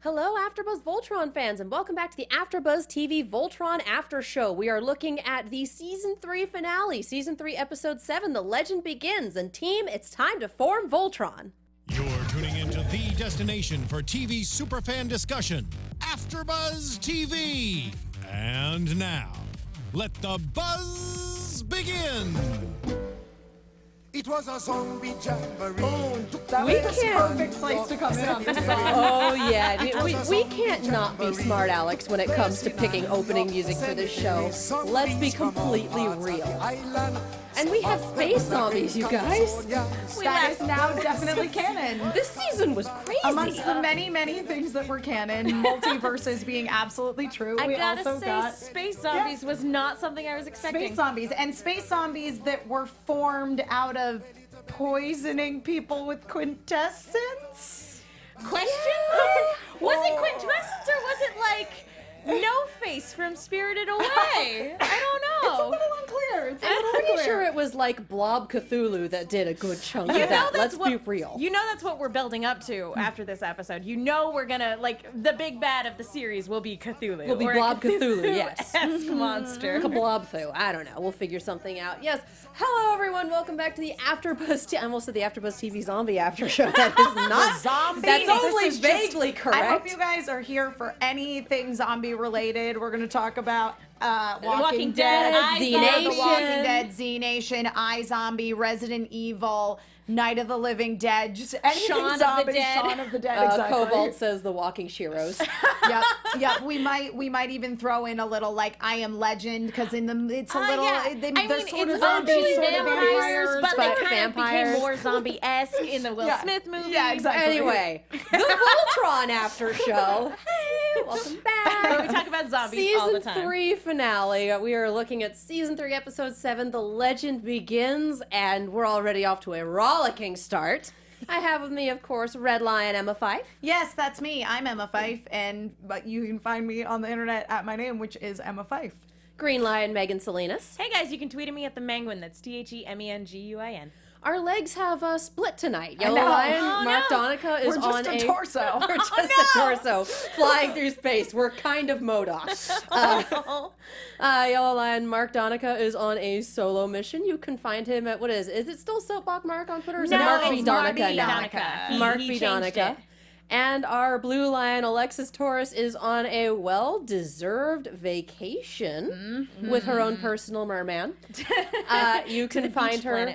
Hello, AfterBuzz Voltron fans, and welcome back to the AfterBuzz TV Voltron After Show. We are looking at the Season 3 finale, Season 3, Episode 7, The Legend Begins. And team, it's time to form Voltron. You're tuning into the destination for TV superfan discussion, AfterBuzz TV. And now, let the buzz begin. It was a zombie jamboree. That was the perfect place to come in on this song. Oh, yeah. We can't not be smart, Alex, when it comes to picking opening music for this show. Let's be completely real. And we have space zombies, you guys. That is now definitely canon. This season was crazy. Amongst the many, many things that were canon, multiverses being absolutely true, I we gotta also say, got space zombies was not something I was expecting. space zombies. And space zombies that were formed out of poisoning people with quintessence? Question? Was it quintessence or was it like No Face from Spirited Away? I don't know. It's a little unclear. It's a I'm little pretty unclear. sure it was like Blob Cthulhu that did a good chunk You of know that. that's Let's be real. You know that's what we're building up to after this episode. You know we're gonna, like, the big bad of the series will be Cthulhu. Will be or a Blob Cthulhu, yes. esque monster. Kablobthu. I don't know. We'll figure something out. Yes. Hello, everyone. Welcome back to the AfterBuzz. I almost said the AfterBuzz TV Zombie After Show. That is not zombie. That's This only is just- vaguely correct. I hope you guys are here for anything zombie related. We're going to talk about Walking Dead, Z The Nation. Walking Dead, Z Nation, iZombie, Resident Evil, Night of the Living Dead, just anything Shaun of the zombie, Dead. Shaun of the Dead, exactly. Cobalt says the Walking Sheroes. Yep. We might even throw in a little like I Am Legend because in the it's a little yeah. they're I mean, sort it's of zombies, actually sort of vampires, but they but kind vampires. of became more zombie-esque in the Will Smith movie. Yeah, exactly. Anyway, the Voltron After Show. Hey, welcome back. Where we talk about zombies all the time. Season 3 finale. We are looking at Season 3, Episode 7, The Legend Begins, and we're already off to a rollicking start. I have with me, of course, Red Lion Emma Fyffe. Yes, that's me. I'm Emma Fyffe, but you can find me on the internet at my name, which is Emma Fyffe. Green Lion Megan Salinas. Hey guys, you can tweet at me at the Menguin. That's TheMenguin. Our legs have split tonight. Yellow know. Lion, Oh, Mark no. Donica is We're just on a torso. We're just a torso flying through space. We're kind of MODOK. Yellow Lion Mark Donica is on a solo mission. You can find him at, is it still Soapbox Mark on Twitter? Or is it Mark B. it's Donica Mark B. now? Donica. Mark He B. changed Donica. it. And our Blue Lion Alexis Torres is on a well-deserved vacation with her own personal merman. You can find her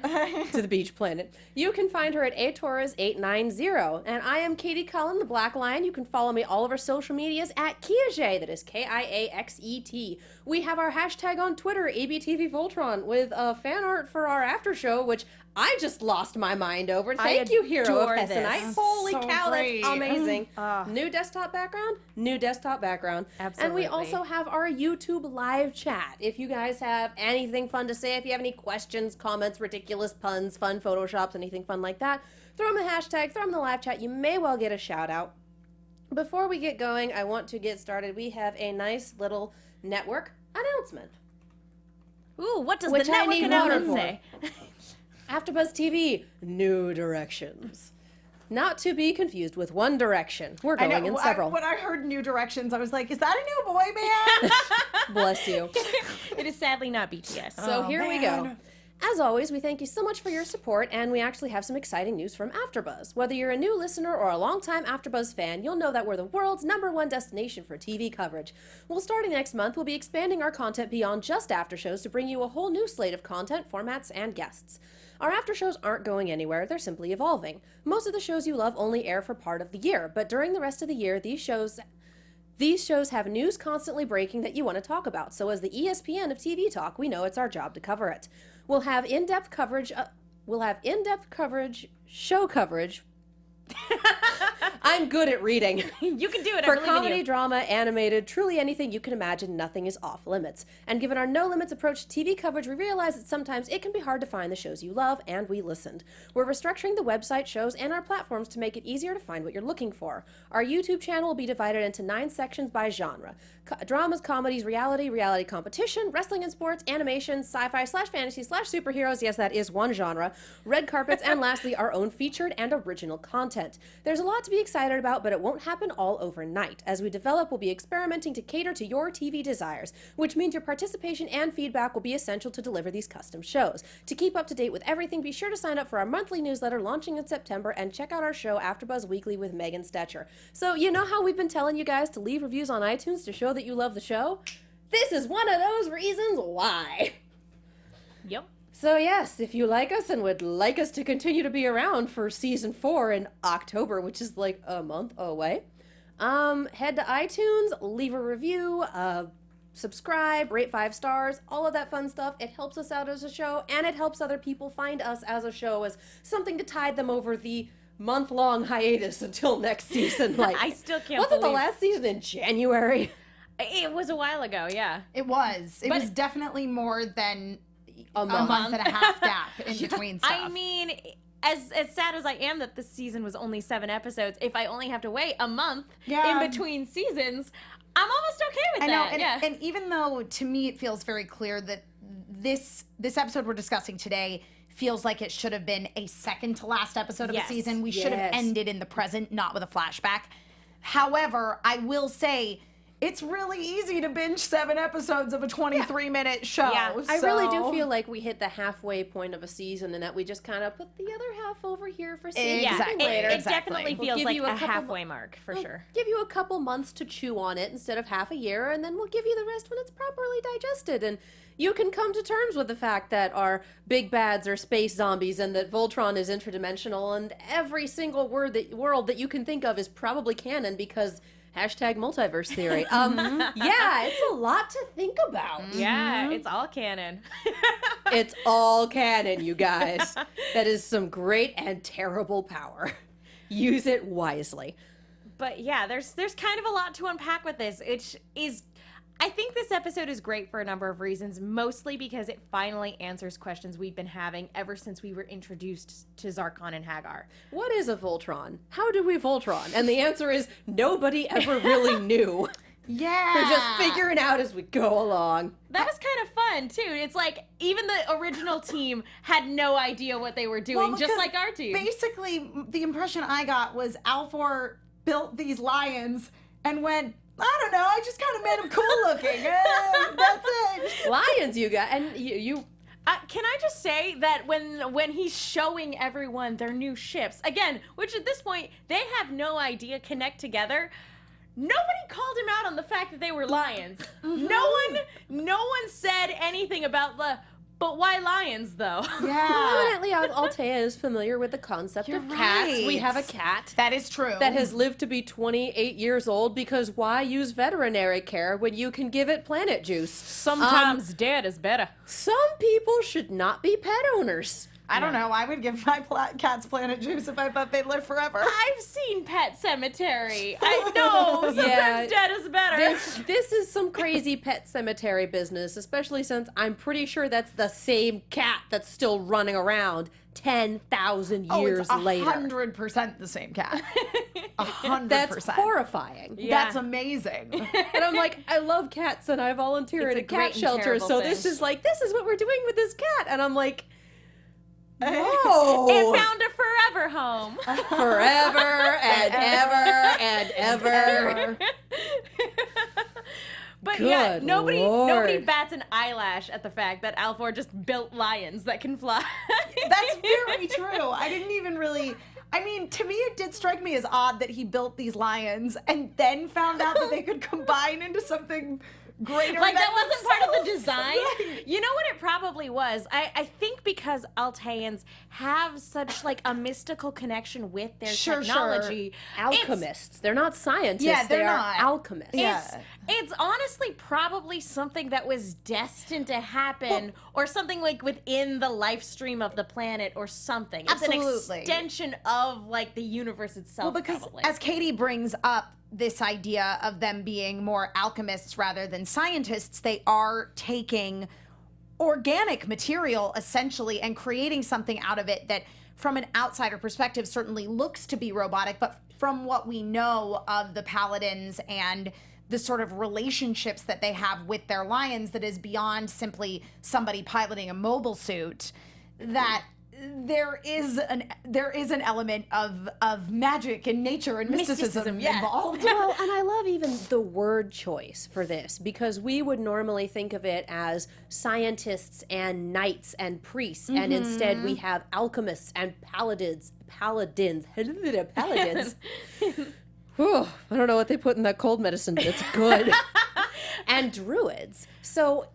to the beach planet. You can find her at atorres890. And I am Katie Cullen, the Black Lion. You can follow me all over social medias at Kiaxet. That is Kiaxet. We have our hashtag on Twitter, ABTVVoltron, with fan art for our after show, which I just lost my mind over. Thank you, Hero of adore Hessenite. this. Holy So cow, great. that's amazing. New desktop background, new desktop background. Absolutely. And we also have our YouTube live chat. If you guys have anything fun to say, if you have any questions, comments, ridiculous puns, fun photoshops, anything fun like that, throw them the hashtag, throw them in the live chat. You may well get a shout out. Before we get going, I want to get started. We have a nice little network announcement. Ooh, what does Which the I network need water announcement for. say? AfterBuzz TV, new directions. Not to be confused with One Direction. We're going in several. When I heard New Directions, I was like, is that a new boy band? Bless you. It is sadly not BTS. So here we go. man. As always, we thank you so much for your support, and we actually have some exciting news from AfterBuzz. Whether you're a new listener or a longtime AfterBuzz fan, you'll know that we're the world's #1 destination for TV coverage. Well, starting next month, we'll be expanding our content beyond just after shows to bring you a whole new slate of content, formats, and guests. Our after shows aren't going anywhere, they're simply evolving. Most of the shows you love only air for part of the year, but during the rest of the year, these shows have news constantly breaking that you want to talk about, so as the ESPN of TV talk, we know it's our job to cover it. We'll have in-depth coverage, show coverage. I'm good at reading. You can do it. For I believe in comedy, you. drama, animated, truly anything you can imagine, nothing is off limits. And given our no-limits approach to TV coverage, we realize that sometimes it can be hard to find the shows you love, and we listened. We're restructuring the website, shows, and our platforms to make it easier to find what you're looking for. Our YouTube channel will be divided into 9 sections by genre. Dramas, comedies, reality competition, wrestling and sports, animation, sci-fi / fantasy / superheroes, yes, that is one genre, red carpets, and lastly, our own featured and original content. There's a lot to be excited excited about, but it won't happen all overnight. As we develop, we'll be experimenting to cater to your TV desires, which means your participation and feedback will be essential to deliver these custom shows. To keep up to date with everything, be sure to sign up for our monthly newsletter launching in September and check out our show AfterBuzz Weekly with Megan Stetcher. So you know how we've been telling you guys to leave reviews on iTunes to show that you love the show? This is one of those reasons why. Yep. So yes, if you like us and would like us to continue to be around for season 4 in October, which is like a month away, head to iTunes, leave a review, subscribe, rate 5 stars, all of that fun stuff. It helps us out as a show, and it helps other people find us as a show as something to tide them over the month-long hiatus until next season. Like, I still can't wasn't the believe- last season in January? It was a while ago, yeah. It was. It But- was definitely more than A a month. month and a half gap in between stuff. I mean, as sad as I am that this season was only 7 episodes, if I only have to wait a month Yeah. in between seasons, I'm almost okay with I know, that. and, yeah. and even though to me it feels very clear that this episode we're discussing today feels like it should have been a second to last episode of Yes. the season. We should have Yes. ended in the present, not with a flashback. However, I will say it's really easy to binge 7 episodes of a 23-minute show. Yeah. I really do so- feel like we hit the halfway point of a season and that we just kind of put the other half over here for season yeah, Exactly. it Exactly. definitely We'll feels give like you a a couple halfway mark, for sure. Give you a couple months to chew on it instead of half a year, and then we'll give you the rest when it's properly digested. And you can come to terms with the fact that our big bads are space zombies and that Voltron is interdimensional, and every single world that you can think of is probably canon because #multiverse theory. Yeah, it's a lot to think about. Yeah, it's all canon. It's all canon, you guys. That is some great and terrible power. Use it wisely. But yeah, there's kind of a lot to unpack with this. I think this episode is great for a number of reasons, mostly because it finally answers questions we've been having ever since we were introduced to Zarkon and Hagar. What is a Voltron? How do we Voltron? And the answer is nobody ever really knew. Yeah. We're just figuring out as we go along. That was kind of fun, too. It's like, even the original team had no idea what they were doing, just because like our team. Basically, the impression I got was Alfor built these lions and went, I don't know, I just kind of made them cool looking. That's it. Lions, you got, and you Can I just say that when he's showing everyone their new ships, again, which at this point, they have no idea connect together, nobody called him out on the fact that they were lions. No one said anything about but why lions, though? Yeah. evidently Altea is familiar with the concept You're of cats. We right. have a cat That is true. that has lived to be 28 years old because why use veterinary care when you can give it planet juice? Sometimes dead is better. Some people should not be pet owners. I don't know. I would give my cat's planet juice if I thought they'd live forever. I've seen Pet Cemetery. I know. Sometimes Yeah. dead is better. This is some crazy pet cemetery business, especially since I'm pretty sure that's the same cat that's still running around 10,000 years it's later. 100% the same cat. 100%. That's horrifying. Yeah. That's amazing. And I'm like, I love cats and I volunteer It's at a a cat great and shelter, terrible so thing. this is what we're doing with this cat. And I'm like, It no. found a forever home. Forever and ever and ever. But yeah, Good nobody Lord. bats an eyelash at the fact that Alfor just built lions that can fly. That's very true. I didn't even really. I mean, to me, it did strike me as odd that he built these lions and then found out that they could combine into something greater. Like, than that wasn't part of the themselves. design. Right. You know what it probably was? I think because Alteans have such like a mystical connection with their Sure. technology. Alchemists. They're not scientists. Yeah, they're they are not. alchemists. Yeah. It's honestly probably something that was destined to happen, or something like within the life stream of the planet, or something. It's Absolutely. an extension of like the universe itself. Well, because probably. as Katie brings up this idea of them being more alchemists rather than scientists, they are taking organic material essentially and creating something out of it that from an outsider perspective certainly looks to be robotic, but from what we know of the paladins and the sort of relationships that they have with their lions, that is beyond simply somebody piloting a mobile suit, that there is an element of magic and nature and mysticism yeah. involved. Well, and I love even the word choice for this, because we would normally think of it as scientists and knights and priests, and instead we have alchemists and paladins. Whew, I don't know what they put in that cold medicine, but it's good. And druids. So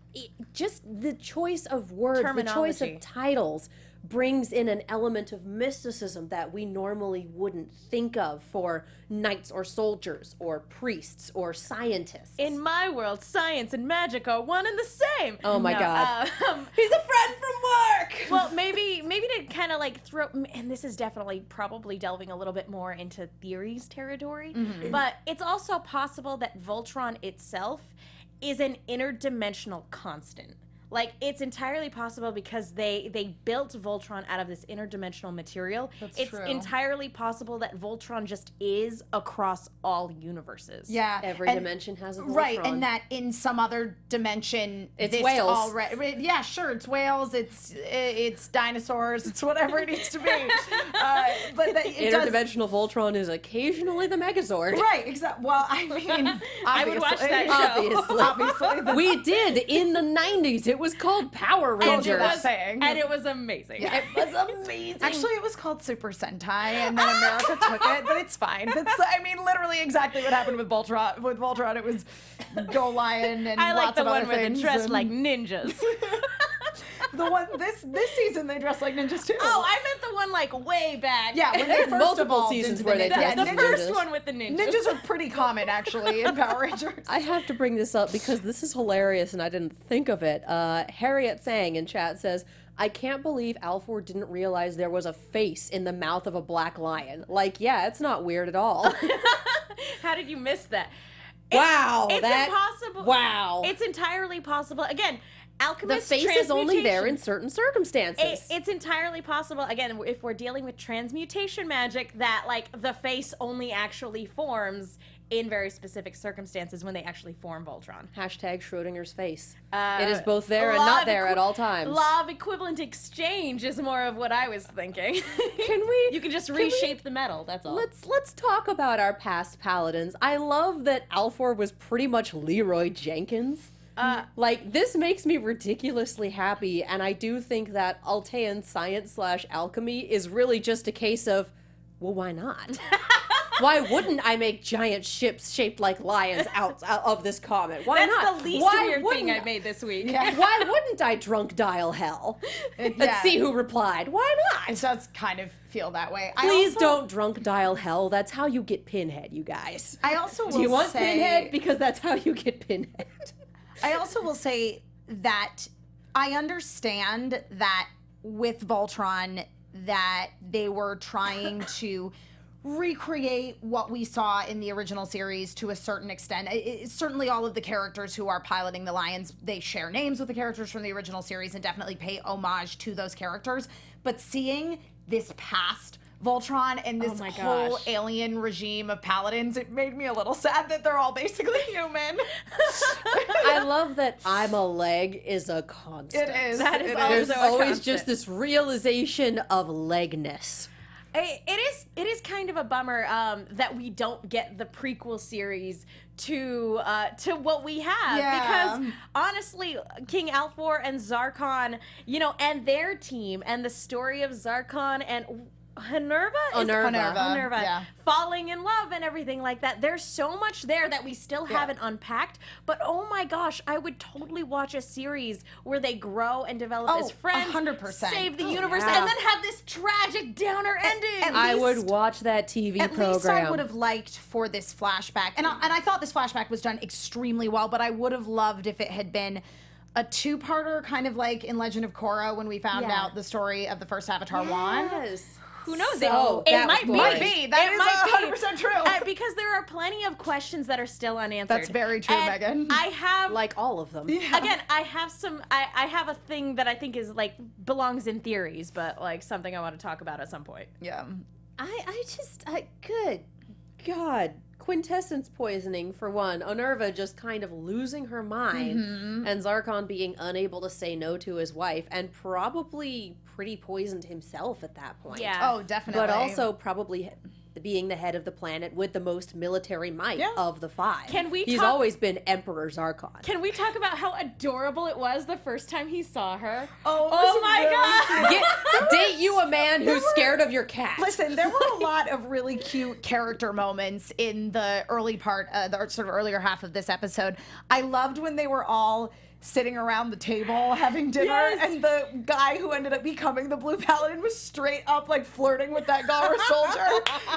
just the choice of words, the choice of titles brings in an element of mysticism that we normally wouldn't think of for knights or soldiers or priests or scientists. In my world, science and magic are one and the same. Oh my God. He's a friend from work. Well, maybe to kind of like throw, and this is definitely probably delving a little bit more into theories territory, but it's also possible that Voltron itself is an interdimensional constant. Like, it's entirely possible because they built Voltron out of this interdimensional material. It's true. entirely possible that Voltron just is across all universes. Yeah. Every dimension has a Voltron. Right, and that in some other dimension, It's this whales. Already, yeah, sure, it's whales, it's dinosaurs, it's whatever it needs to be. But it does. Interdimensional Voltron is occasionally the Megazord. Right, exactly. Well, I mean, I would watch that show. Obviously. We did in the 90s. It was called Power Rangers. And it was amazing. Yeah. It was amazing. Actually, it was called Super Sentai, and then America took it, but it's fine. That's, I mean, literally exactly what happened with Voltron. With Voltron, it was Go Lion and I like lots the of other one where they things. dress and like ninjas. the one this season they dress like ninjas too. Oh, I meant the one like way back. Yeah, when they first multiple evolved seasons into where they the dress the like first ninjas. one with the ninjas. ninjas are pretty common actually in Power Rangers. I have to bring this up because this is hilarious and I didn't think of it. Harriet Sang in chat says, I can't believe Alfor didn't realize there was a face in the mouth of a black lion. Like, yeah, it's not weird at all. How did you miss that? Wow. It's impossible. Wow. It's entirely possible. Again, The alchemist face is only there in transmutation. certain circumstances. It's entirely possible, again, if we're dealing with transmutation magic, that like the face only actually forms in very specific circumstances when they actually form Voltron. Hashtag Schrodinger's face. It is both there and Law not of there at all times. Law of equivalent exchange is more of what I was thinking. You can just reshape the metal, that's all. Let's talk about our past paladins. I love that Alfor was pretty much Leroy Jenkins. Like, this makes me ridiculously happy, and I do think that Altean science/alchemy is really just a case of, well, why not? Why wouldn't I make giant ships shaped like lions out of this comet? Why That's not? the least Why weird thing wouldn't I made this week. Yeah. Why wouldn't I drunk dial hell? Let's see who replied. Why not? It does kind of feel that way. Please don't drunk dial hell. That's how you get Pinhead, you guys. I also will Do you want say, Pinhead? Because that's how you get Pinhead. I also will say that I understand that with Voltron that they were trying to recreate what we saw in the original series to a certain extent. Certainly all of the characters who are piloting the Lions, they share names with the characters from the original series and definitely pay homage to those characters. But seeing this past Voltron and this my whole gosh. alien regime of paladins, it made me a little sad that they're all basically human. I love that I'm a leg is a constant. It is. That is It also There's a always constant. just this realization of legness. It is kind of a bummer that we don't get the prequel series to what we have, Yeah. because honestly, King Alfor and Zarkon, and their team and the story of Zarkon and Honerva, yeah. falling in love and everything like that. There's so much there that we still haven't unpacked. But oh my gosh, I would totally watch a series where they grow and develop as friends, 100%. save the universe, yeah. and then have this tragic downer ending. at I would least- watch that TV At program. least I would have liked for this flashback, and I thought this flashback was done extremely well, but I would have loved if it had been a two-parter, kind of like in Legend of Korra when we found Yeah. out the story of the first Avatar one. Yes. Who knows? So, it that might was be. glorious. Might be. That It is might be. 100% true. Because there are plenty of questions that are still unanswered. That's very true, And Megan. I have Like all of them. Again, I have some. I have a thing that I think is like belongs in theories, but like something I want to talk about at some point. Yeah. Good God. Quintessence poisoning, for one. Onerva just kind of losing her mind, and Zarkon being unable to say no to his wife, and probably pretty poisoned himself at that point. Yeah. Oh, definitely. But also probably being the head of the planet with the most military might of the five. Can we He's talk- always been Emperor Zarkon. Can we talk about how adorable it was the first time he saw her? Oh my God! Date you a man who's scared of your cat. Listen, there were a lot of really cute character moments in the early part, the sort of earlier half of this episode. I loved when they were all sitting around the table having dinner, Yes. and the guy who ended up becoming the Blue Paladin was straight up like flirting with that Galra soldier.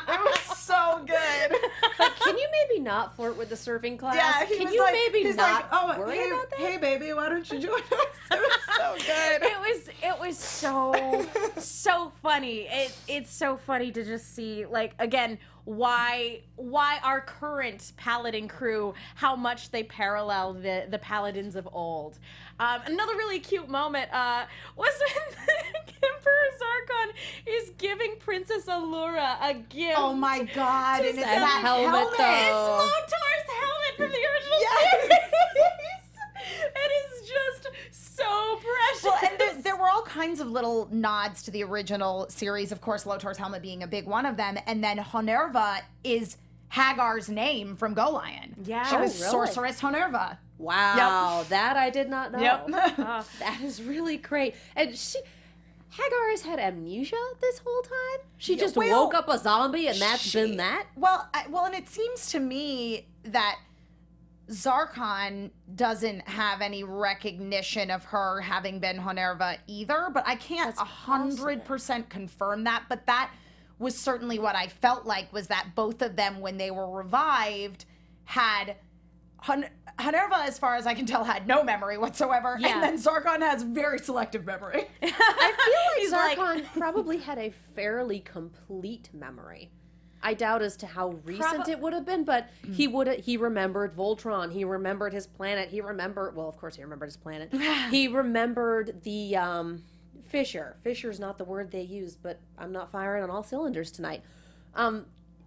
It was so good. Like, can you maybe not flirt with the serving class? Yeah, he can was you like, maybe he's not like, worry hey, about that? hey, baby, why don't you join us? It was so good. It was so funny. It's so funny to just see, like, again, why our current paladin crew, how much they parallel the paladins of old. Another really cute moment was when Emperor Zarkon is giving Princess Allura a gift. Oh my God! And it's that that helmet, helmet. though. It's Lotor's helmet from the original Yes. series. It is just so precious. Well, and there were all kinds of little nods to the original series. Of course, Lotor's helmet being a big one of them. And then Honerva is Hagar's name from Go Lion. Yeah. She was Oh, really? Sorceress Honerva. Wow, that I did not know. Yep. That is really great. And Hagar has had amnesia this whole time? She just well, woke up a zombie and that's been that? Well, and it seems to me that Zarkon doesn't have any recognition of her having been Honerva either, but I can't 100% confirm that. But that was certainly what I felt like, was that both of them, when they were revived, had Honerva, as far as I can tell, had no memory whatsoever, Yeah. and then Zarkon has very selective memory. I feel He's like like- Zarkon probably had a fairly complete memory. I doubt as to how recent it would have been, but he remembered Voltron, he remembered his planet, well, of course he remembered his planet. He remembered the Fisher. Fisher's not the word they used, but I'm not firing on all cylinders tonight.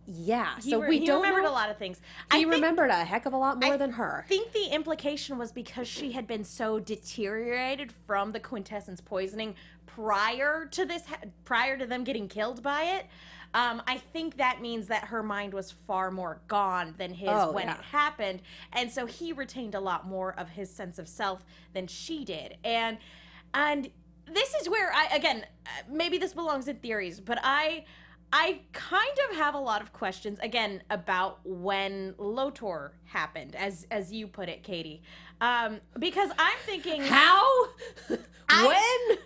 Yeah, so we don't remembered know. a lot of things. He remembered a heck of a lot more than her. I think the implication was because she had been so deteriorated from the quintessence poisoning prior to them getting killed by it. I think that means that her mind was far more gone than his when it happened. And so he retained a lot more of his sense of self than she did. And this is where maybe this belongs in theories, but I kind of have a lot of questions, again, about when Lotor happened, as you put it, Katie. Because I'm thinking... How? When?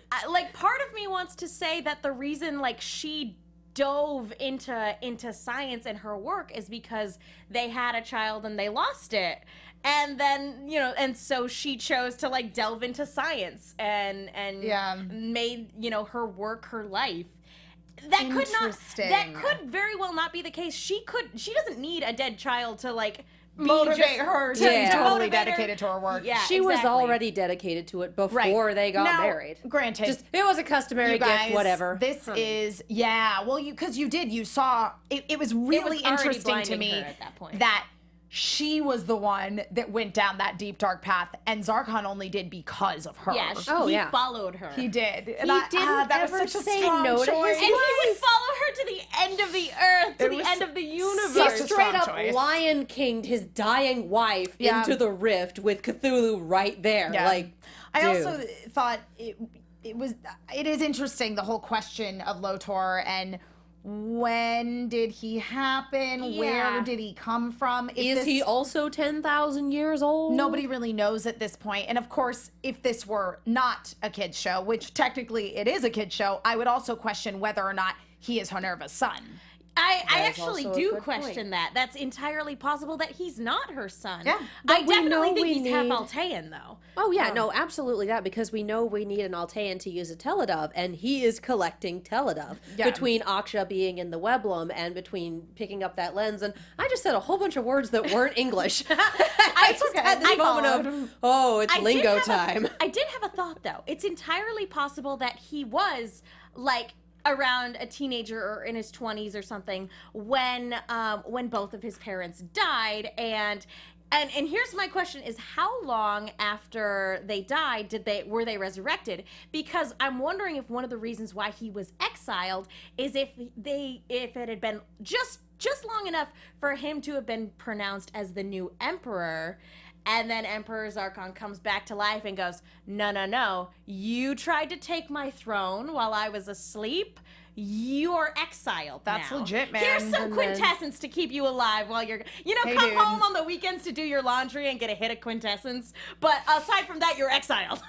Part of me wants to say that the reason, she dove into science and her work is because they had a child and they lost it. And then, and so she chose to, delve into science and made, her work her life. That could very well not be the case. She doesn't need a dead child to Motivate her to be totally motivate her. dedicated to her work. Yeah, She was exactly. already dedicated to it before they got Now, married. Granted, It was a customary you guys, gift, whatever. This is, because you saw, it was really already interesting to blinding me her at that point. that she was the one that went down that deep, dark path, and Zarkon only did because of her. Yeah, Oh, he yeah. followed her. He did. He And didn't that ever was such a say strong no to choice. his And he would follow her to the end of the earth, to It the was end of the universe. such He a straight strong up choice. Lion Kinged his dying wife Yeah. into the rift with Cthulhu right there. Yeah. I dude. also thought it is interesting, the whole question of Lotor and when did he happen? Yeah. Where did he come from? Is he also 10,000 years old? Nobody really knows at this point. And of course, if this were not a kid's show, which technically it is a kid's show, I would also question whether or not he is Honerva's son. I That is actually also a do good question point. that. That's entirely possible that he's not her son. Yeah. I But we definitely know think we he's half need- Altean, though. Oh, yeah, no, absolutely that, because we know we need an Altean to use a Teledove, and he is collecting Teledove Yeah. between Aksha being in the Weblum and between picking up that lens. And I just said a whole bunch of words that weren't English. I just okay. had this I moment followed. it's I did lingo have time. I did have a thought, though. It's entirely possible that he was, around a teenager or in his 20s or something when both of his parents died, and And here's my question: is how long after they died were they resurrected? Because I'm wondering if one of the reasons why he was exiled is if it had been just long enough for him to have been pronounced as the new emperor. And then Emperor Zarkon comes back to life and goes, no, you tried to take my throne while I was asleep. You're exiled That's now. legit, man. Here's some And quintessence to keep you alive while you're, Hey, come dude. home on the weekends to do your laundry and get a hit of quintessence. But aside from that, you're exiled.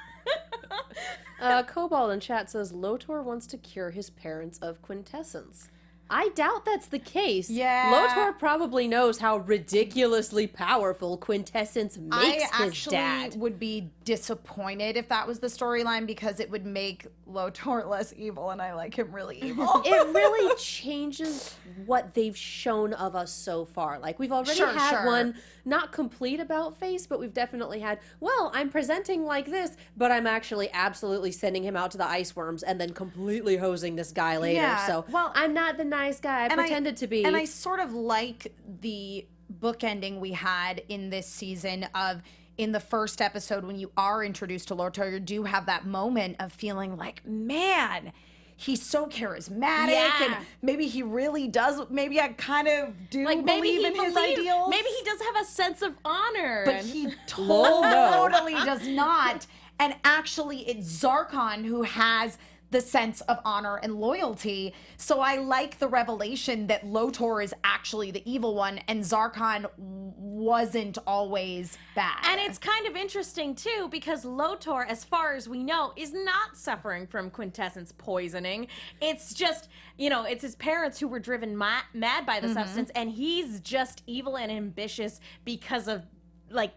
Cobalt in chat says Lotor wants to cure his parents of quintessence. I doubt that's the case. Yeah. Lotor probably knows how ridiculously powerful quintessence makes I his actually dad. would be disappointed if that was the storyline because it would make Lotor less evil, and I like him really evil. It really changes what they've shown of us so far. Like, we've already Sure, had sure. one not complete about face, but we've definitely had, well, I'm presenting like this, but I'm actually absolutely sending him out to the ice worms and then completely hosing this guy later. Yeah, So, well, I'm not the nice guy I pretended to be. And I sort of like the bookending we had in this season of, in the first episode, when you are introduced to Lotor, you do have that moment of feeling like, man, he's so charismatic, Yeah. and maybe he really does. Maybe I kind of do Like, maybe believe he in his believes- ideals. Maybe he does have a sense of honor. but and- he Lol, no. totally does not. And actually, it's Zarkon who has the sense of honor and loyalty. So I like the revelation that Lotor is actually the evil one and Zarkon wasn't always bad. And it's kind of interesting, too, because Lotor, as far as we know, is not suffering from quintessence poisoning. It's just, it's his parents who were driven mad by the substance, and he's just evil and ambitious because of,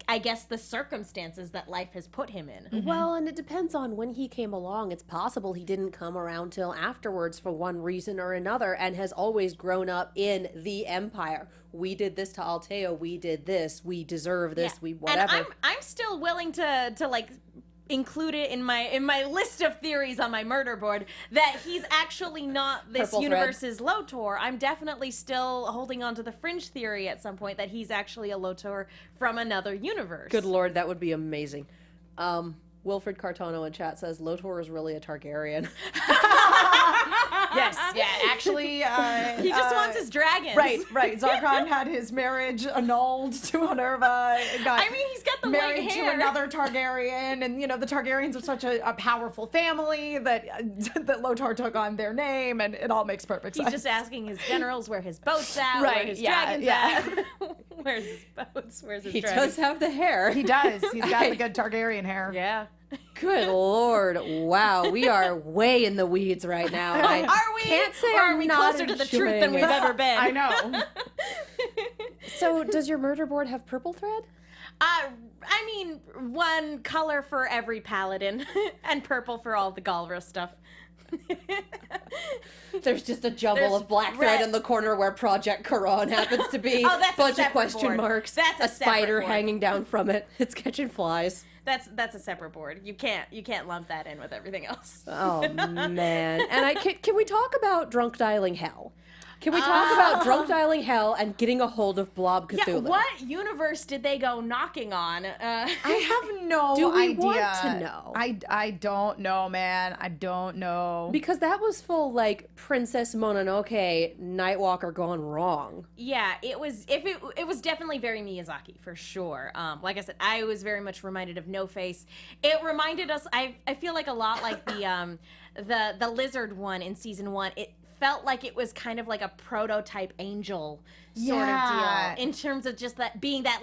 I guess, the circumstances that life has put him in. Well, and it depends on when he came along. It's possible he didn't come around till afterwards for one reason or another and has always grown up in the Empire. We did this to Alteo, we did this, we deserve this, we whatever. And I'm still willing to include it in my list of theories on my murder board that he's actually not this Purple thread. universe's Lotor. I'm definitely still holding on to the fringe theory at some point that he's actually a Lotor from another universe. Good lord, that would be amazing. Wilfred Cartano in chat says Lotor is really a Targaryen. yes, yeah, actually, He just wants his dragons. right. Zarkon had his marriage annulled to Minerva. Got I mean, he's got the married white to hair. another Targaryen, and the Targaryens are such a powerful family that that Lotor took on their name, and it all makes perfect He's sense. just asking his generals where his boat's at, where Right, his yeah, dragons yeah. at. Where's his boats? Where's his He dragons? does have the hair. He does. He's got the good Targaryen hair. Yeah. Good lord, wow, we are way in the weeds right now. I Are we? can't say or are I'm we not closer to the truth than enjoying we've it. ever been? I know. So, does your murder board have purple thread? I mean, one color for every paladin, and purple for all the Galra stuff. There's just a jumble There's of black thread red- in the corner where Project Quran happens to be. Oh, that's a bunch of separate question board. marks. That's a separate spider board. hanging down from it. It's catching flies. That's a separate board. You can't lump that in with everything else. Oh man! And can we talk about drunk dialing hell? Can we talk about drunk dialing hell and getting a hold of Blob Cthulhu? Yeah, what universe did they go knocking on? I have no Do we idea. want to know? I don't know, man. I don't know. Because that was full Princess Mononoke Nightwalker gone wrong. Yeah, it was. It was definitely very Miyazaki for sure. Like I said, I was very much reminded of No Face. It reminded us. I feel like a lot like the lizard one in season 1. It felt like it was kind of like a prototype angel sort Yeah. of deal in terms of just that being that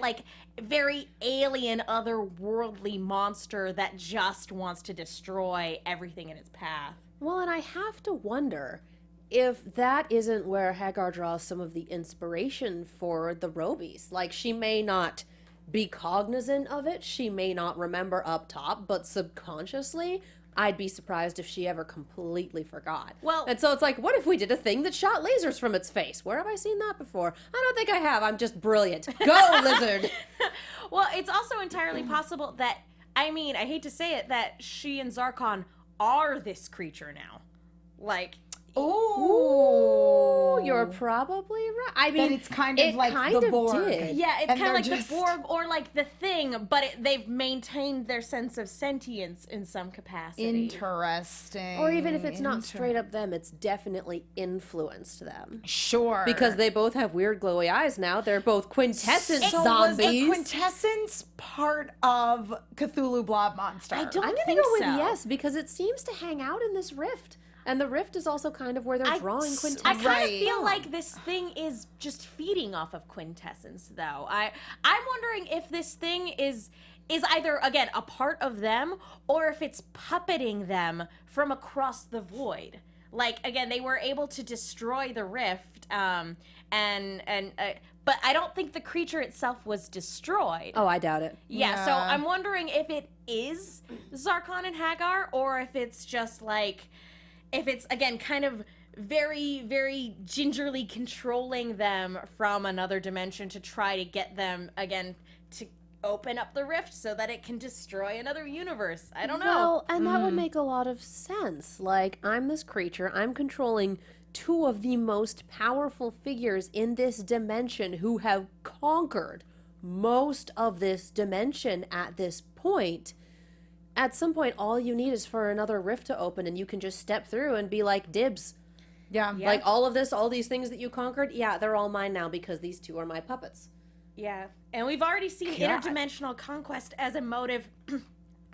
very alien, otherworldly monster that just wants to destroy everything in its path. Well, and I have to wonder if that isn't where Hagar draws some of the inspiration for the Robies. She may not be cognizant of it, she may not remember up top, but subconsciously, I'd be surprised if she ever completely forgot. Well- and so it's what if we did a thing that shot lasers from its face? Where have I seen that before? I don't think I have. I'm just brilliant. Go, lizard! Well, it's also entirely possible that, I hate to say it, that she and Zarkon are this creature now. Ooh, you're probably right. I mean, That it's kind of like kind the of Borg. did. Yeah, it's And kind of they're like just- the Borg or like the Thing, but they've maintained their sense of sentience in some capacity. Interesting. Or even if it's not straight up them, it's definitely influenced them. Sure. Because they both have weird glowy eyes now. They're both quintessence so zombies. was the quintessence part of Cthulhu Blob Monster? I don't I'm gonna think go with so. yes, because it seems to hang out in this rift. And the rift is also kind of where they're drawing quintessence. I kind Right. of feel like this thing is just feeding off of quintessence, though. I'm wondering if this thing is either, again, a part of them, or if it's puppeting them from across the void. Like, again, they were able to destroy the rift, but I don't think the creature itself was destroyed. Oh, I doubt it. Yeah, so Yeah. I'm wondering if it is Zarkon and Hagar, or if it's just like, if it's, again, kind of very, very gingerly controlling them from another dimension to try to get them, again, to open up the rift so that it can destroy another universe. I don't know. Well, and that would make a lot of sense. Like, I'm this creature, I'm controlling two of the most powerful figures in this dimension who have conquered most of this dimension at this point. At some point, all you need is for another rift to open, and you can just step through and be like, dibs. Yeah. Like, all of this, all these things that you conquered, yeah, they're all mine now because these two are my puppets. Yeah, and we've already seen interdimensional conquest as a motive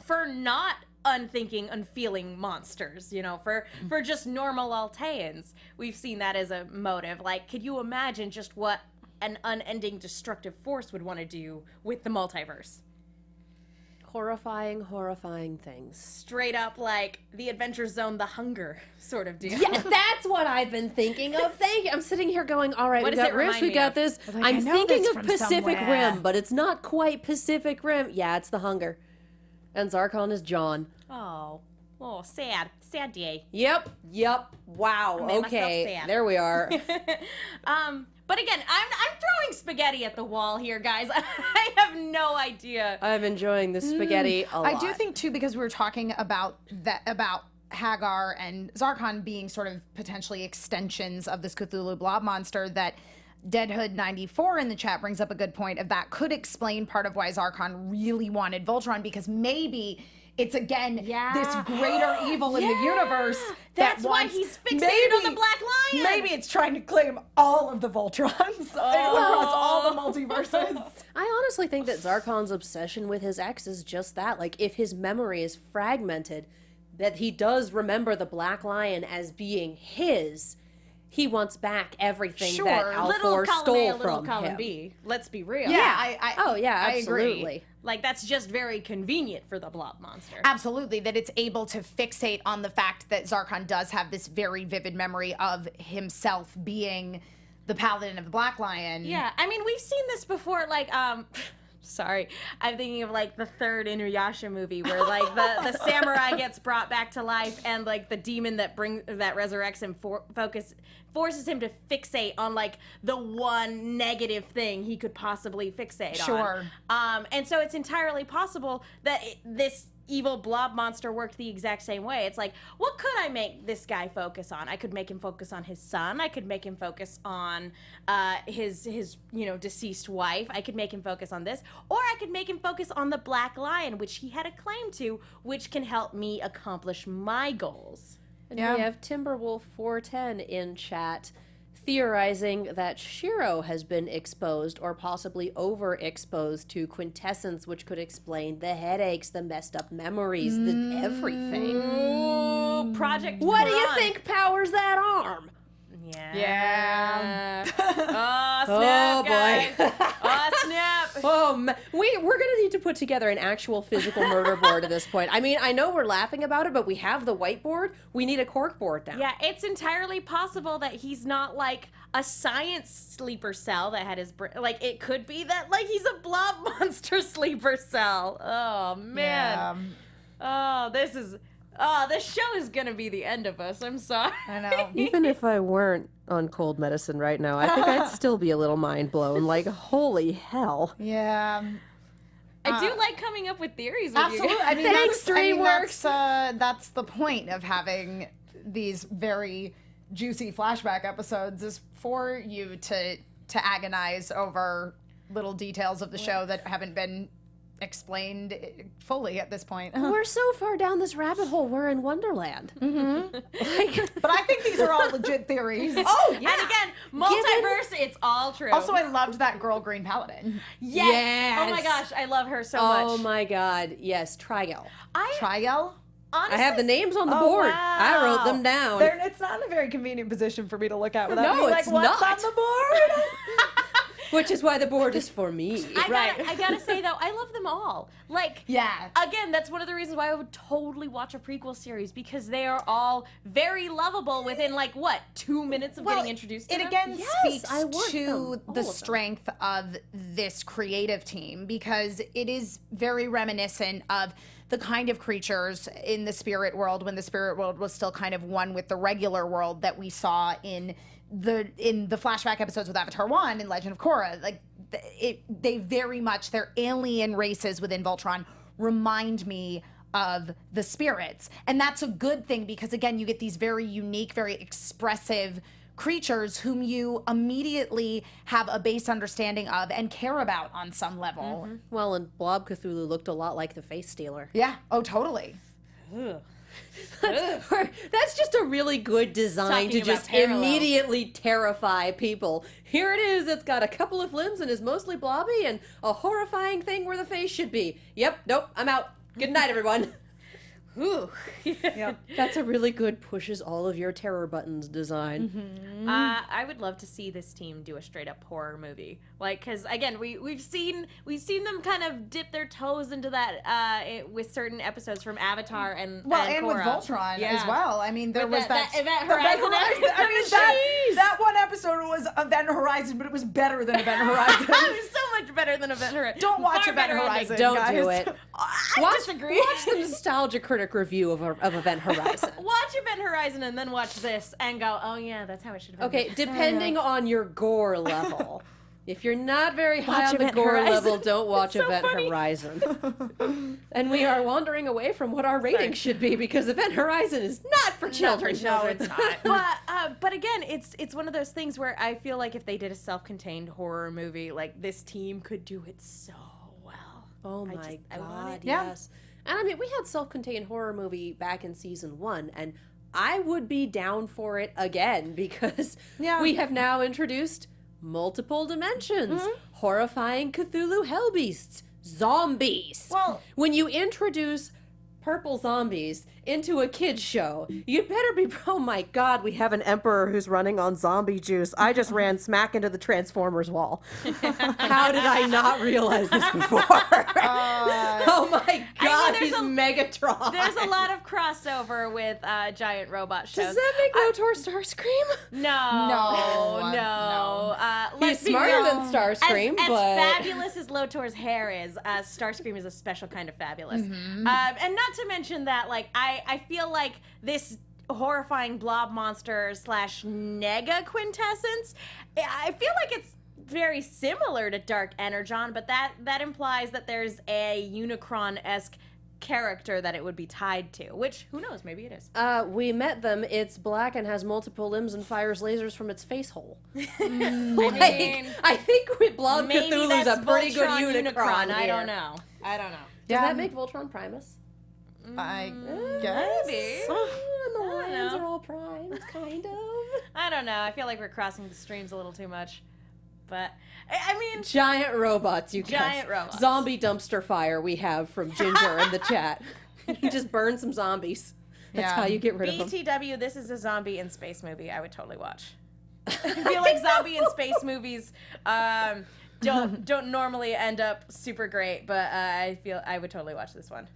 for not unthinking, unfeeling monsters, you know, for just normal Alteans. We've seen that as a motive. Like, could you imagine just what an unending destructive force would want to do with the multiverse? Horrifying, horrifying things. Straight up like the Adventure Zone, the Hunger sort of deal. Yeah, that's what I've been thinking of. Thank you. I'm sitting here going, all right, What we does got it rifts, remind we me got of? this. Like, I I'm know thinking this of from Pacific somewhere. Rim, but it's not quite Pacific Rim. Yeah, it's the Hunger. And Zarkon is John. Oh, sad. Sad day. Yep. Wow. made myself Okay. sad. There we are. But again, I'm throwing spaghetti at the wall here, guys. I have no idea. I'm enjoying the spaghetti a lot. I do think too, because we were talking about Hagar and Zarkon being sort of potentially extensions of this Cthulhu blob monster, that Deadhood94 in the chat brings up a good point of that could explain part of why Zarkon really wanted Voltron, because maybe it's again this greater evil in the universe That's that why wants, he's fixated on the Black Lion. Maybe it's trying to claim all of the Voltrons across all the multiverses. I honestly think that Zarkon's obsession with his ex is just that. Like, if his memory is fragmented, that he does remember the Black Lion as being his, he wants back everything that little Alfor column stole A, little from column him. B. Let's be real. Yeah, I agree. absolutely. Like, that's just very convenient for the blob monster. Absolutely, that it's able to fixate on the fact that Zarkon does have this very vivid memory of himself being the paladin of the Black Lion. Yeah, I mean, we've seen this before, like, sorry, I'm thinking of, like, the third Inuyasha movie where, like, the samurai gets brought back to life, and, like, the demon that resurrects him forces him to fixate on, like, the one negative thing he could possibly fixate on. And so it's entirely possible that this evil blob monster worked the exact same way. It's like, what could I make this guy focus on? I could make him focus on his son. I could make him focus on his deceased wife. I could make him focus on this, or I could make him focus on the Black Lion, which he had a claim to, which can help me accomplish my goals. And we have Timberwolf410 in chat theorizing that Shiro has been exposed or possibly overexposed to quintessence, which could explain the headaches, the messed up memories, the everything. Ooh, Project What do you Quran. think powers that arm? Yeah. Oh, Oh, snap, boy. guys. Oh, snap. We're gonna need to put together an actual physical murder board at this point. I mean, I know we're laughing about it, but we have the whiteboard. We need a cork board now. Yeah, it's entirely possible that he's not like a science sleeper cell that had his brain. Like, it could be that, like, he's a blob monster sleeper cell. Oh, man. This show is gonna be the end of us. I'm sorry. I know. Even if I weren't on cold medicine right now, I think I'd still be a little mind blown. Like, holy hell. Yeah. I do like coming up with theories with Absolutely. you. I mean, Thanks, DreamWorks. that's the point of having these very juicy flashback episodes is for you to agonize over little details of the show that haven't been explained fully at this point. We're so far down this rabbit hole, we're in Wonderland. But I think these are all legit theories. Oh, yeah. And again, multiverse, it's all true. Also, I loved that girl Green Paladin. Yes. Oh my gosh, I love her so much. Oh my god, yes, Trigal. Trial? Honestly, I have the names on the board. wow. I wrote them down. It's not in a very convenient position for me to look at without No, being like, it's what's not. on the board? Which is why the board is for me. I gotta say though, I love them all. Like, Yeah. again, that's one of the reasons why I would totally watch a prequel series, because they are all very lovable within like what 2 minutes of getting introduced to it them. again Yes, speaks I want to them, all the of them. strength of this creative team, because it is very reminiscent of the kind of creatures in the spirit world, when the spirit world was still kind of one with the regular world, that we saw in the flashback episodes with Avatar 1 and Legend of Korra. Like they very much, their alien races within Voltron remind me of the spirits. And that's a good thing, because again, you get these very unique, very expressive creatures whom you immediately have a base understanding of and care about on some level. Well, and Blob Cthulhu looked a lot like the Face Stealer. Yeah. Oh, totally. That's just a really good design Talking to just about parallels. immediately terrify people. Here it is. It's got a couple of limbs and is mostly blobby and a horrifying thing where the face should be. Yep. Nope. I'm out. Good night, everyone. Ooh. That's a really good pushes all of your terror buttons design. I would love to see this team do a straight up horror movie, like, because again, we've seen them kind of dip their toes into that with certain episodes from Avatar and Well, and with Korra. Voltron Yeah. as well. I mean, there With was that that Event the Horizon episode. I mean, that one episode was Event Horizon, but it was better than Event Horizon. It was so much better than Event Horizon. Don't watch Far Event better ending. Horizon. Don't guys. do it. I disagree. Watch the nostalgia critic review of Event Horizon. Watch Event Horizon and then watch this and go, oh yeah, that's how it should have been. Okay, depending on your gore level. If you're not very high Watch on the Event gore Horizon. level, don't watch It's so Event funny. Horizon. And we are wandering away from what our rating should be, because Event Horizon is not for children. No, it's not. But again, it's one of those things where I feel like if they did a self-contained horror movie, like this team could do it so well. Oh my I want god, it. Yeah. yes. And I mean, we had self-contained horror movie back in season 1, and I would be down for it again, because Yeah. we have now introduced multiple dimensions, horrifying Cthulhu hell beasts, zombies. Well- when you introduce purple zombies into a kid's show, you'd better be, oh my god, we have an emperor who's running on zombie juice. I just ran smack into the Transformers wall. How did I not realize this before? Oh my god, there's he's a- Megatron. There's a lot of crossover with giant robot shows. Does that make Lotor Starscream? No. He's Let's be smarter real. than Starscream, as but fabulous as Lotor's hair is, Starscream is a special kind of fabulous. And not to mention that, like, I feel like this horrifying blob monster / nega quintessence, I feel like it's very similar to Dark Energon, but that implies that there's a Unicron-esque character that it would be tied to, which, who knows, maybe it is. we met them. It's black and has multiple limbs and fires lasers from its face hole. I mean, I think with Blob maybe Cthulhu's that's a pretty good Voltron Unicron. I here. don't know. Does Yeah. that make Voltron Primus? I guess. Maybe. And the I don't lions know. are all primed, kind of. I don't know. I feel like we're crossing the streams a little too much. But, I mean, Giant robots, you guys. Giant robots. Zombie dumpster fire we have from Ginger in the chat. You just burn some zombies. That's Yeah. how you get rid of them. BTW, this is a zombie in space movie I would totally watch. I feel like zombie in space movies don't normally end up super great, but I feel I would totally watch this one.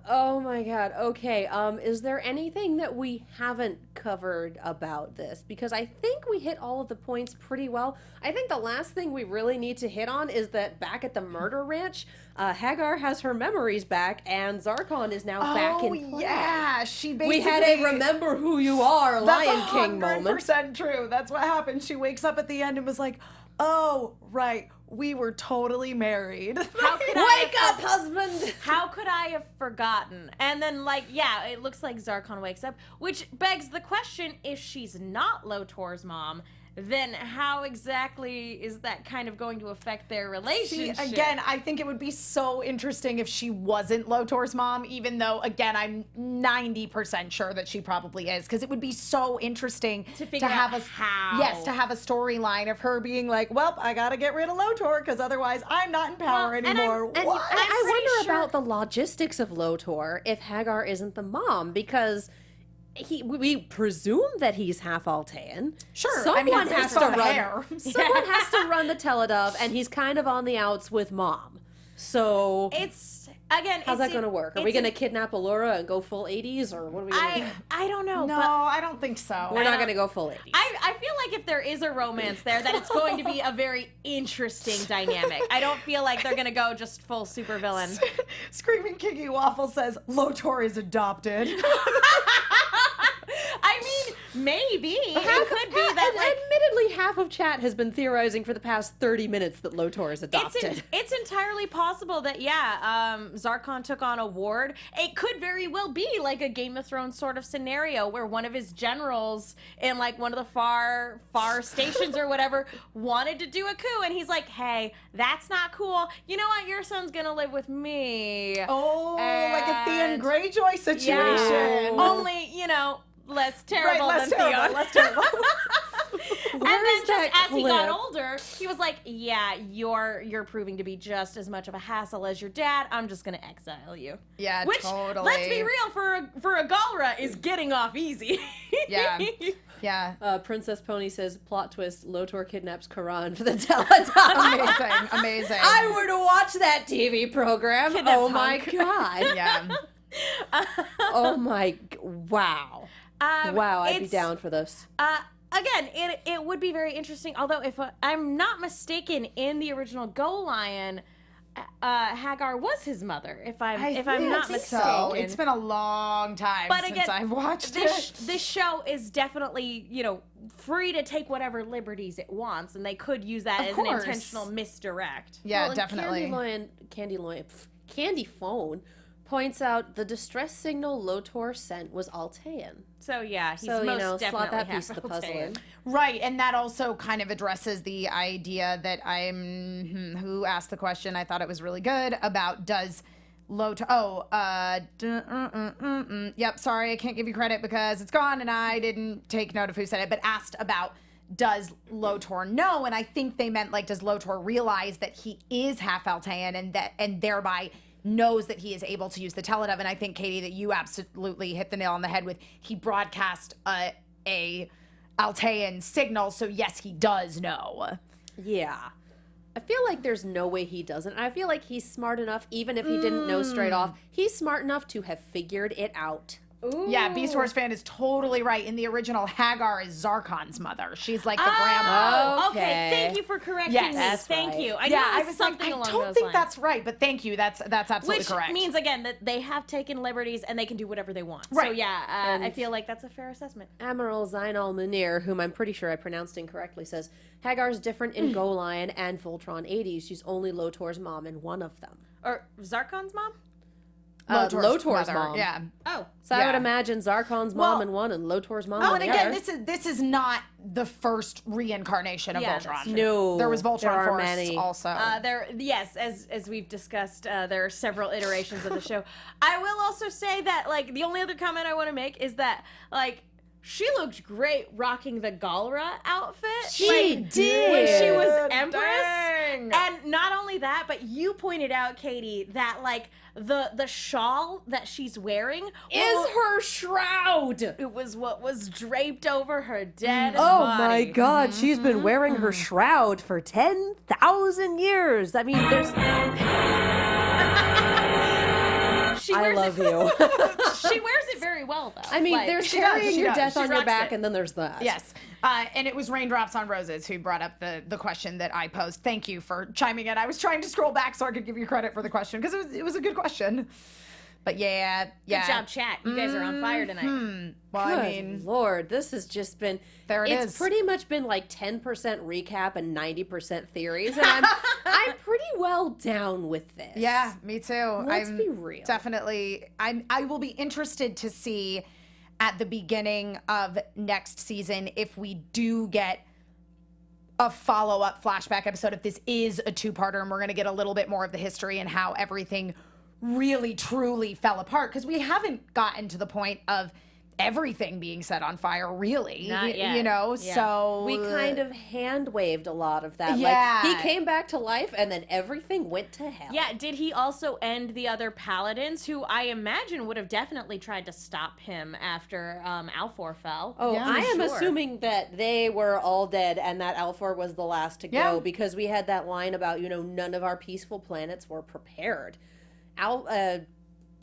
Oh my god. Okay. Is there anything that we haven't covered about this? Because I think we hit all of the points pretty well. I think the last thing we really need to hit on is that back at the murder ranch, Hagar has her memories back, and Zarkon is now back in play. Yeah, she basically. We had a remember who you are Lion King moment. That's 100% true. That's what happened. She wakes up at the end and was like, oh, right, we were totally married. How could Wake up, husband! How could I have forgotten? And then, like, yeah, it looks like Zarkon wakes up, which begs the question, if she's not Lotor's mom, then how exactly is that kind of going to affect their See, relationship? again, I think it would be so interesting if she wasn't Lotor's mom, even though, again, I'm 90% sure that she probably is, because it would be so interesting To figure have out a how. Yes, to have a storyline of her being like, well, I gotta get rid of Lotor, because otherwise I'm not in power Well, and I'm- anymore. and What? I pretty wonder sure- about the logistics of Lotor if Hagar isn't the mom, because we presume that he's half Altean. Sure, Someone I mean, it's has based to on the run. hair. Someone has to run the Teledove, and he's kind of on the outs with mom. So It's, again, how's that going to work? Are we it's going to kidnap Allura and go full 80s, or what are we going to do? I don't know, No, but I don't think so. We're not going to go full 80s. I feel like if there is a romance there, that it's going to be a very interesting dynamic. I don't feel like they're going to go just full supervillain. Screaming Kiki Waffle says Lotor is adopted. I mean, maybe. It could be that, and like, admittedly, half of chat has been theorizing for the past 30 minutes that Lotor is adopted. it's entirely possible that, Zarkon took on a ward. It could very well be like a Game of Thrones sort of scenario where one of his generals in, like, one of the far stations or whatever wanted to do a coup, and he's like, hey, that's not cool. You know what? Your son's gonna live with me. Oh, like a Theon And- Greyjoy situation. Yeah. Only, less terrible Right, less than terrible, Theon. less terrible. And Where then is just that as he got clip? older, he was like, yeah, you're proving to be just as much of a hassle as your dad. I'm just gonna exile you. Yeah, Which, totally. let's be real, for a Galra is getting off easy. Yeah. Yeah. Princess Pony says, plot twist, Lotor kidnaps Karan for the Teledove. Amazing. I were to watch that TV program. Kidnaps Oh my Hunk. god. Yeah. Oh my, wow. Wow, I'd be it's- down for this. Again, it would be very interesting. Although, if I'm not mistaken, in the original Go Lion, Hagar was his mother. If I'm not mistaken, So. It's been a long time But since again, I've watched this it. this show is definitely, free to take whatever liberties it wants, and they could use that Of as course. an intentional misdirect. Yeah, Well, and definitely. Candy Phone points out the distress signal Lotor sent was Altean. So yeah, he's So, most slot definitely that piece of the half puzzle in. Altean. Right, and that also kind of addresses the idea that who asked the question? I thought it was really good about does Lotor. Yep, sorry, I can't give you credit because it's gone and I didn't take note of who said it, but asked about does Lotor know? And I think they meant like does Lotor realize that he is half Altean and thereby knows that he is able to use the Teledove. And I think, Katie, that you absolutely hit the nail on the head with he broadcast a Altean signal, so yes, he does know. Yeah. I feel like there's no way he doesn't. I feel like he's smart enough, even if he didn't know straight off, he's smart enough to have figured it out. Yeah, Beast Wars fan is totally right. In the original, Hagar is Zarkon's mother. She's like the grandma. Oh, Okay. okay. Thank you for correcting Yes. me. That's Thank right. you. I Yeah, knew it I was was something like, I along don't those think lines. that's right, but thank you. That's absolutely Which correct. means, again, that they have taken liberties and they can do whatever they want. So, Right. yeah, And- I feel like that's a fair assessment. Admiral Zainal Munir, whom I'm pretty sure I pronounced incorrectly, says Hagar's different in Go Lion and Voltron 80s. She's only Lotor's mom in one of them. Or Zarkon's mom? Lotor's mother, mom. Yeah. Oh. So I would Yeah. imagine Zarkon's mom Well- in one and Lotor's mom Oh, in and the again, other. this is not the first reincarnation of Yeah, Voltron. that's true. No, There was there Voltron are Force many. also. Yes, as we've discussed, there are several iterations of the show. I will also say that, like, the only other comment I want to make is that, like, she looked great rocking the Galra outfit. She like, did. when she was Empress. Dang. And not only that, but you pointed out, Katie, that, like, the shawl that she's wearing Is her shroud. it was what was draped over her dead Oh body. my god, she's been wearing her shroud for 10,000 years. I mean, there's. She I wears love it, you. She wears it very well, though. I mean, Like, there's she does, carrying she your does. death She on your rocks back, it. and then there's that. Yes. And it was Raindrops on Roses who brought up the question that I posed. Thank you for chiming in. I was trying to scroll back so I could give you credit for the question because it was a good question. But yeah. Good job, chat. You guys are on fire tonight. Well, Good I mean, Lord, this has just been. There it it's is. pretty much been like 10% recap and 90% theories, and I'm pretty well down with this. yeah, me too. Let's be real. Definitely. I will be interested to see at the beginning of next season if we do get a follow-up flashback episode, if this is a two-parter and we're going to get a little bit more of the history and how everything really truly fell apart, because we haven't gotten to the point of everything being set on fire, really. Not yet. You know, Yeah. so We kind of hand waved a lot of that. Yeah. Like, he came back to life and then everything went to hell. Yeah, did he also end the other paladins, who I imagine would have definitely tried to stop him after Alfor fell? Oh, Yeah, I am sure. assuming that they were all dead and that Alfor was the last to go Yeah. because we had that line about, none of our peaceful planets were prepared.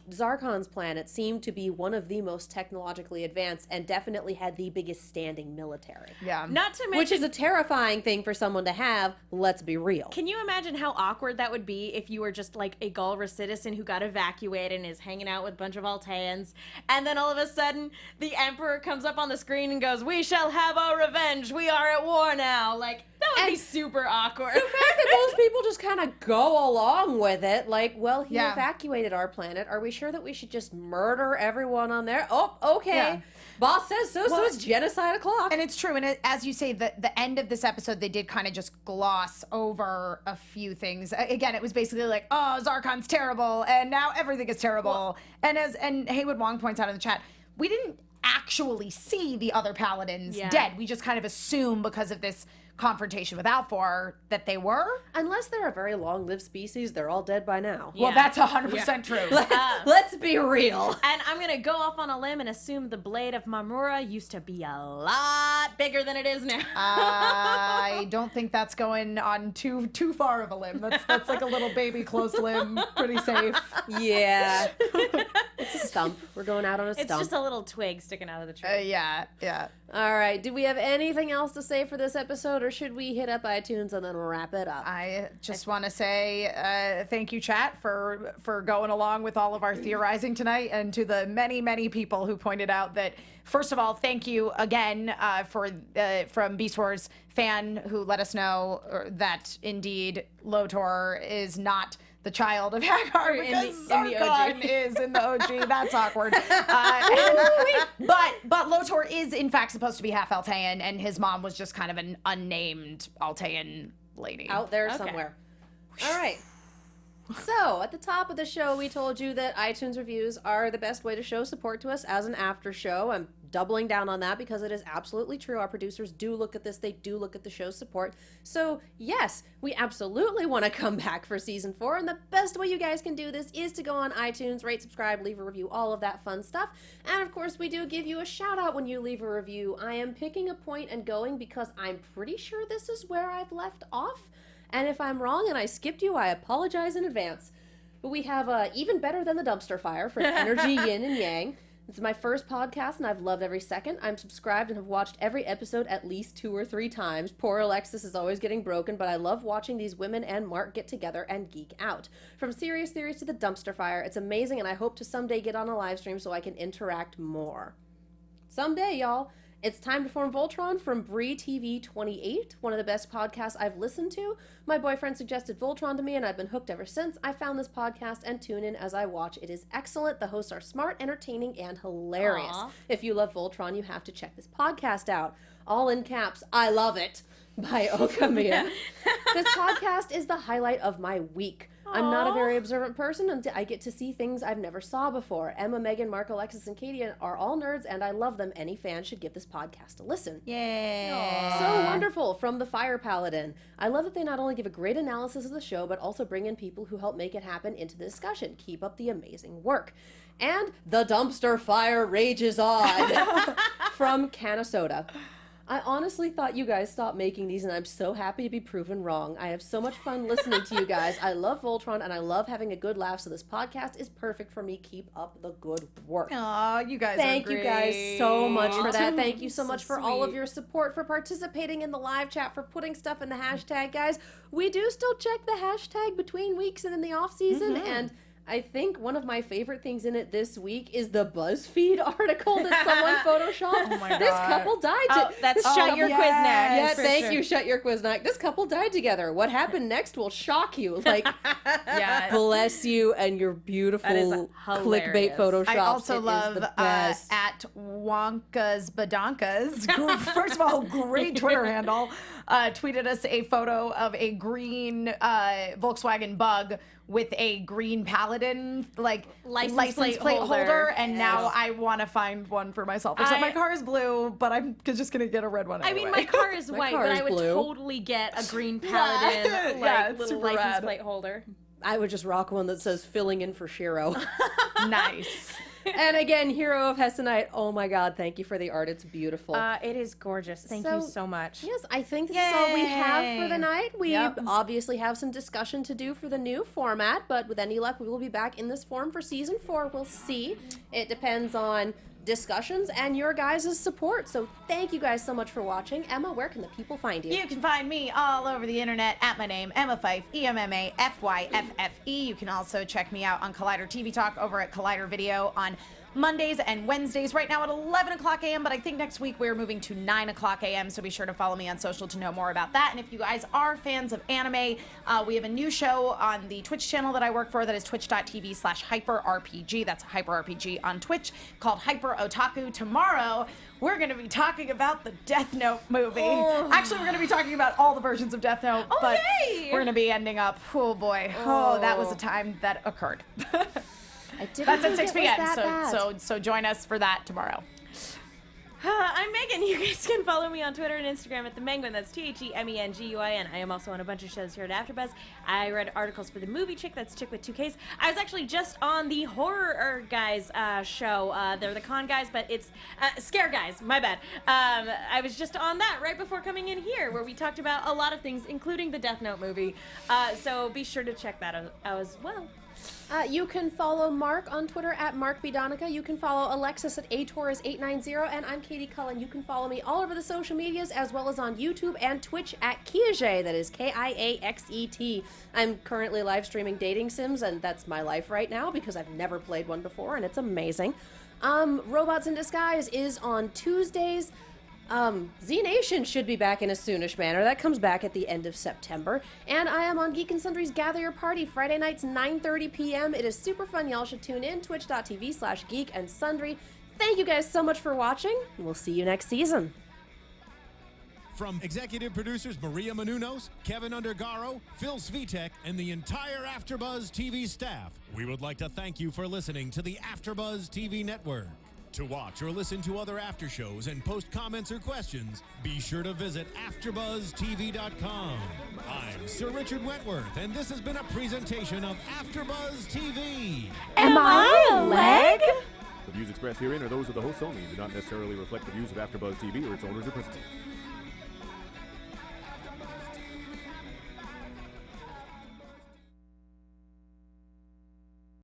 Zarkon's planet seemed to be one of the most technologically advanced and definitely had the biggest standing military. yeah. Not to mention, Which is a terrifying thing for someone to have, let's be real. can you imagine how awkward that would be if you were just like a Galra citizen who got evacuated and is hanging out with a bunch of Alteans, and then all of a sudden the Emperor comes up on the screen and goes, "We shall have our revenge. We are at war now." Like, that would be super awkward. The fact that those people just kind of go along with it, like, well, he Yeah. evacuated our planet. Are we sure that we should just murder everyone on there? Oh, okay. Yeah. Boss says so, so it's genocide o'clock. And it's true. And as you say, the end of this episode, they did kind of just gloss over a few things. Again, it was basically like, oh, Zarkon's terrible, and now everything is terrible. And Haywood Wong points out in the chat, we didn't actually see the other paladins Yeah. dead. We just kind of assume because of this confrontation with Alfor that they were. Unless they're a very long-lived species, they're all dead by now. Well, Yeah. that's 100% true. Let's be real. And I'm gonna go off on a limb and assume the blade of Mamura used to be a lot bigger than it is now. I don't think that's going on too far of a limb. That's like a little baby close limb, pretty safe. Yeah. It's a stump. We're going out on a It's stump. just a little twig sticking out of the tree. Yeah. All right. Do we have anything else to say for this episode, or should we hit up iTunes and then wrap it up? I just want to say thank you, chat, for going along with all of our theorizing tonight, and to the many people who pointed out that. First of all, thank you again from Beast Wars fan who let us know that indeed Lotor is not the child of Hagar because in the OG. Zarkon is in the OG. That's awkward. But Lotor is in fact supposed to be half Altean, and his mom was just kind of an unnamed Altean lady. Out there Okay. somewhere. All right. So, at the top of the show, we told you that iTunes reviews are the best way to show support to us as an after show. I'm doubling down on that because it is absolutely true. Our producers do look at this. They do look at the show's support. So, yes, we absolutely want to come back for season 4. And the best way you guys can do this is to go on iTunes, rate, subscribe, leave a review, all of that fun stuff. And, of course, we do give you a shout out when you leave a review. I am picking a point and going because I'm pretty sure this is where I've left off. And if I'm wrong and I skipped you, I apologize in advance. But we have Even Better Than the Dumpster Fire from Energy Yin and Yang. It's my first podcast, and I've loved every second. I'm subscribed and have watched every episode at least 2 or 3 times. Poor Alexis is always getting broken, but I love watching these women and Mark get together and geek out. From serious theories to the dumpster fire, it's amazing, and I hope to someday get on a live stream so I can interact more. Someday, y'all. It's time to form Voltron from Bree TV 28, one of the best podcasts I've listened to. My boyfriend suggested Voltron to me, and I've been hooked ever since. I found this podcast and tune in as I watch. It is excellent. The hosts are smart, entertaining, and hilarious. Aw. If you love Voltron, you have to check this podcast out. All in caps, I love it, by Okamiya. This podcast is the highlight of my week. I'm not a Aw. very observant person, and I get to see things I've never saw before. Emma, Megan, Mark, Alexis, and Katie are all nerds, and I love them. Any fan should give this podcast a listen. Yeah. So wonderful from the Fire Paladin. I love that they not only give a great analysis of the show, but also bring in people who help make it happen into the discussion. Keep up the amazing work. And the dumpster fire rages on from Canasoda. I honestly thought you guys stopped making these, and I'm so happy to be proven wrong. I have so much fun listening to you guys. I love Voltron, and I love having a good laugh, so this podcast is perfect for me. Keep up the good work. Aw, you guys Thank are you great. guys so much for that. too. Thank you so much for all of sweet. your support, for participating in the live chat, for putting stuff in the hashtag, guys. We do still check the hashtag between weeks and in the off season, and I think one of my favorite things in it this week is the BuzzFeed article that someone photoshopped. Oh my God. This couple died. That's Shut Your Quiznack. Yeah, for thank sure. you, Shut Your Quiznack. This couple died together. What happened next will shock you. Like, Yeah. bless you and your beautiful That is clickbait hilarious. Photoshop. I also It is love the best. at Wonka's Badonkas. First of all, great Twitter handle. Tweeted us a photo of a green Volkswagen Bug with a green Paladin license plate holder, and now I want to find one for myself. Except my car is blue, but I'm just gonna get a red one. I Anyway. mean, my car is white, car but is I would blue. totally get a green Paladin Yeah, it's little super license rad. plate holder. I would just rock one that says filling in for Shiro. Nice. And again, Hero of Hessenite. Oh my God, thank you for the art. It's beautiful. It is gorgeous. Thank So- you so much. Yes, I think this is all we have for the Yay. night. We Yep. obviously have some discussion to do for the new format, but with any luck, we will be back in this form for season 4. We'll see. It depends on discussions and your guys' support. So thank you guys so much for watching. Emma, where can the people find you? You can find me all over the internet at my name, Emma Fyffe, EMMAFYFFE. You can also check me out on Collider TV Talk over at Collider Video on Mondays and Wednesdays, right now at 11 o'clock a.m., but I think next week we're moving to 9 o'clock a.m., so be sure to follow me on social to know more about that. And if you guys are fans of anime, we have a new show on the Twitch channel that I work for that is twitch.tv/hyperrpg. That's hyperrpg on Twitch, called Hyper Otaku. Tomorrow, we're going to be talking about the Death Note movie. Actually, we're going to be talking about all the versions of Death Note, but yay! we're going to be ending up, oh boy, that was a time that occurred. I didn't That's at think 6 it was p.m. that bad. So join us for that tomorrow. I'm Megan. You guys can follow me on Twitter and Instagram at TheMenguin. That's TheMenguin. I am also on a bunch of shows here at AfterBuzz. I read articles for The Movie Chick. That's Chick with 2 Ks. I was actually just on the Horror Guys show. They're the con guys, but it's Scare Guys. My bad. I was just on that right before coming in here, where we talked about a lot of things, including the Death Note movie. So be sure to check that out as well. You can follow Mark on Twitter at MarkBDonica. You can follow Alexis at AToris890, and I'm Katie Cullen. You can follow me all over the social medias as well as on YouTube and Twitch at Kiaxet. That is Kiaxet. I'm currently live streaming dating sims, and that's my life right now because I've never played one before, and it's amazing. Robots in Disguise is on Tuesdays. Z Nation should be back in a soonish manner. That comes back at the end of September. And I am on Geek and Sundry's Gather Your Party Friday nights, 9:30 p.m. It is super fun. Y'all should tune in. Twitch.tv/Geek and Sundry. Thank you guys so much for watching. We'll see you next season. From executive producers Maria Menounos, Kevin Undergaro, Phil Svitek, and the entire AfterBuzz TV staff, we would like to thank you for listening to the AfterBuzz TV network. To watch or listen to other after shows and post comments or questions, be sure to visit AfterBuzzTV.com. I'm Sir Richard Wentworth, and this has been a presentation of AfterBuzz TV. Am I a leg? The views expressed herein are those of the hosts only and do not necessarily reflect the views of AfterBuzz TV or its owners or principals.